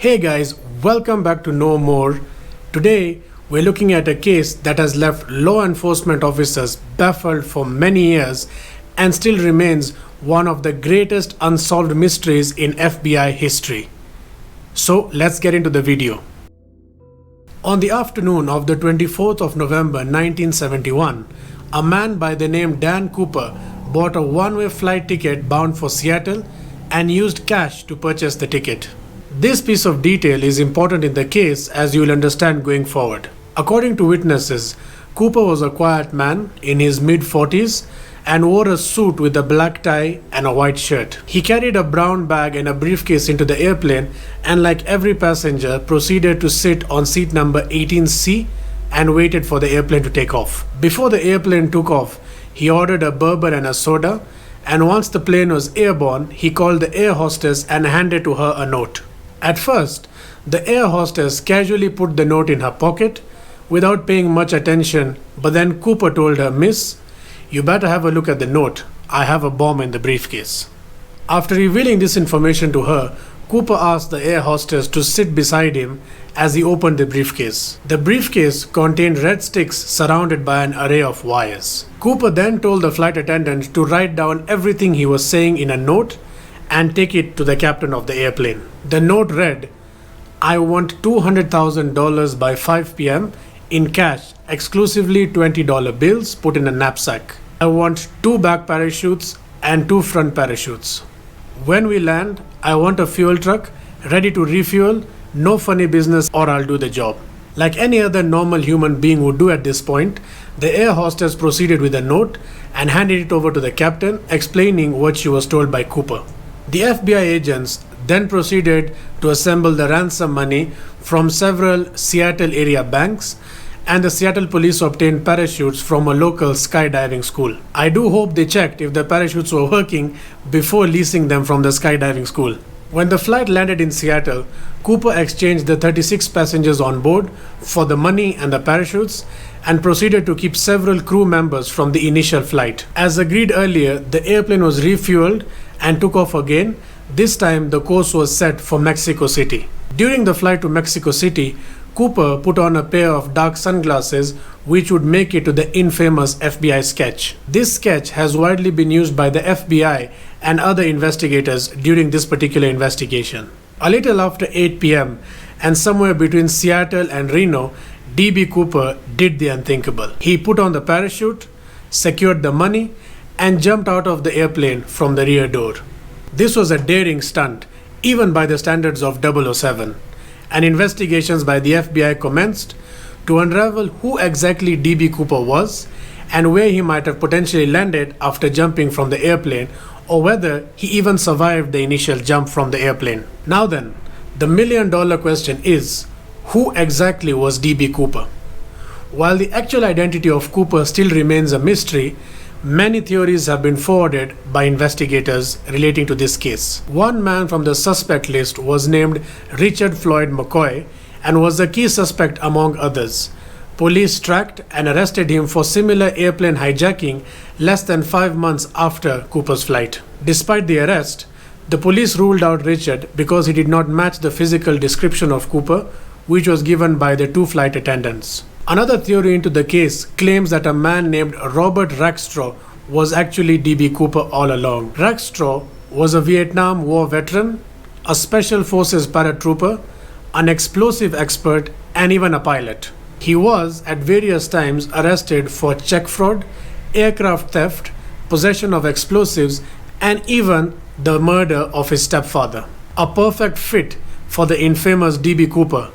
Hey guys, welcome back to Know More. Today we're looking at a case that has left law enforcement officers baffled for many years and still remains one of the greatest unsolved mysteries in FBI history. So let's get into the video. On the afternoon of the 24th of November 1971, a man by the name Dan Cooper bought a one-way flight ticket bound for Seattle and used cash to purchase the ticket. This piece of detail is important in the case, as you will understand going forward. According to witnesses, Cooper was a quiet man in his mid-40s and wore a suit with a black tie and a white shirt. He carried a brown bag and a briefcase into the airplane and, like every passenger, proceeded to sit on seat number 18C and waited for the airplane to take off. Before the airplane took off, he ordered a bourbon and a soda, and once the plane was airborne, he called the air hostess and handed to her a note. At first, the air hostess casually put the note in her pocket without paying much attention, but then Cooper told her, "Miss, you better have a look at the note. I have a bomb in the briefcase." After revealing this information to her, Cooper asked the air hostess to sit beside him as he opened the briefcase. The briefcase contained red sticks surrounded by an array of wires. Cooper then told the flight attendant to write down everything he was saying in a note and take it to the captain of the airplane. The note read, "I want $200,000 by 5 p.m. in cash, exclusively $20 bills put in a knapsack. I want 2 back parachutes and 2 front parachutes. When we land, I want a fuel truck ready to refuel, no funny business or I'll do the job." Like any other normal human being would do at this point, the air hostess proceeded with a note and handed it over to the captain, explaining what she was told by Cooper. The FBI agents then proceeded to assemble the ransom money from several Seattle area banks, and the Seattle police obtained parachutes from a local skydiving school. I do hope they checked if the parachutes were working before leasing them from the skydiving school. When the flight landed in Seattle, Cooper exchanged the 36 passengers on board for the money and the parachutes and proceeded to keep several crew members from the initial flight. As agreed earlier, the airplane was refueled and took off again. This time the course was set for Mexico City. During the flight to Mexico City, Cooper put on a pair of dark sunglasses which would make it to the infamous FBI sketch. This sketch has widely been used by the FBI and other investigators during this particular investigation. A little after 8 p.m. and somewhere between Seattle and Reno, D.B. Cooper did the unthinkable. He put on the parachute, secured the money, and jumped out of the airplane from the rear door. This was a daring stunt, even by the standards of 007. And investigations by the FBI commenced to unravel who exactly D.B. Cooper was and where he might have potentially landed after jumping from the airplane, or whether he even survived the initial jump from the airplane. Now then, the million-dollar question is, who exactly was D.B. Cooper? While the actual identity of Cooper still remains a mystery, many theories have been forwarded by investigators relating to this case. One man from the suspect list was named Richard Floyd McCoy and was a key suspect among others. Police tracked and arrested him for similar airplane hijacking less than 5 months after Cooper's flight. Despite the arrest, the police ruled out Richard because he did not match the physical description of Cooper, which was given by the 2 flight attendants. Another theory into the case claims that a man named Robert Rackstraw was actually D.B. Cooper all along. Rackstraw was a Vietnam War veteran, a Special Forces paratrooper, an explosive expert, and even a pilot. He was at various times arrested for check fraud, aircraft theft, possession of explosives, and even the murder of his stepfather. A perfect fit for the infamous D.B. Cooper.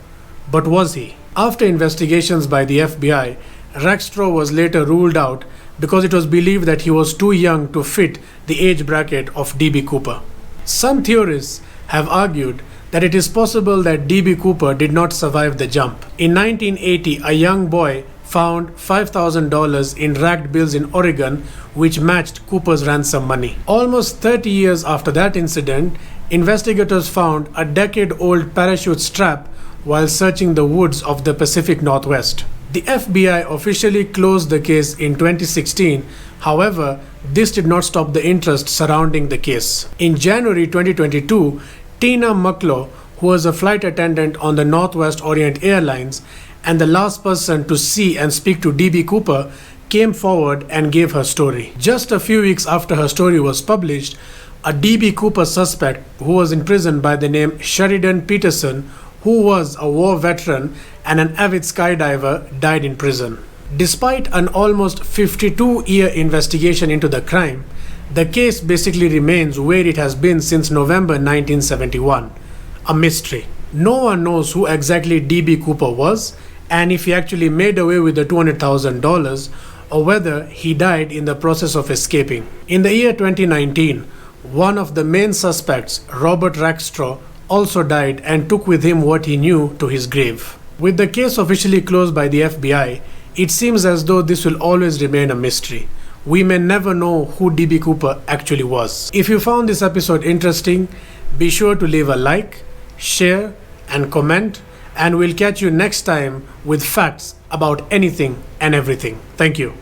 But was he? After investigations by the FBI, Rackstraw was later ruled out because it was believed that he was too young to fit the age bracket of D.B. Cooper. Some theorists have argued that it is possible that D.B. Cooper did not survive the jump. In 1980, a young boy found $5,000 in ragged bills in Oregon, which matched Cooper's ransom money. Almost 30 years after that incident, investigators found a decade-old parachute strap while searching the woods of the Pacific Northwest. The FBI officially closed the case in 2016. However, this did not stop the interest surrounding the case. In January 2022, Tina Mucklow who was a flight attendant on the Northwest Orient Airlines and the last person to see and speak to D.B. Cooper, came forward and gave her story. Just a few weeks after her story was published, a D.B. Cooper suspect who was in prison by the name Sheridan Peterson, who was a war veteran and an avid skydiver, died in prison. Despite an almost 52-year investigation into the crime, the case basically remains where it has been since November 1971, a mystery. No one knows who exactly D.B. Cooper was and if he actually made away with the $200,000 or whether he died in the process of escaping. In the year 2019, one of the main suspects, Robert Rackstraw, also died and took with him what he knew to his grave. With the case officially closed by the FBI, it seems as though this will always remain a mystery. We may never know who D.B. Cooper actually was. If you found this episode interesting, be sure to leave a like, share, and comment, and we'll catch you next time with facts about anything and everything. Thank you.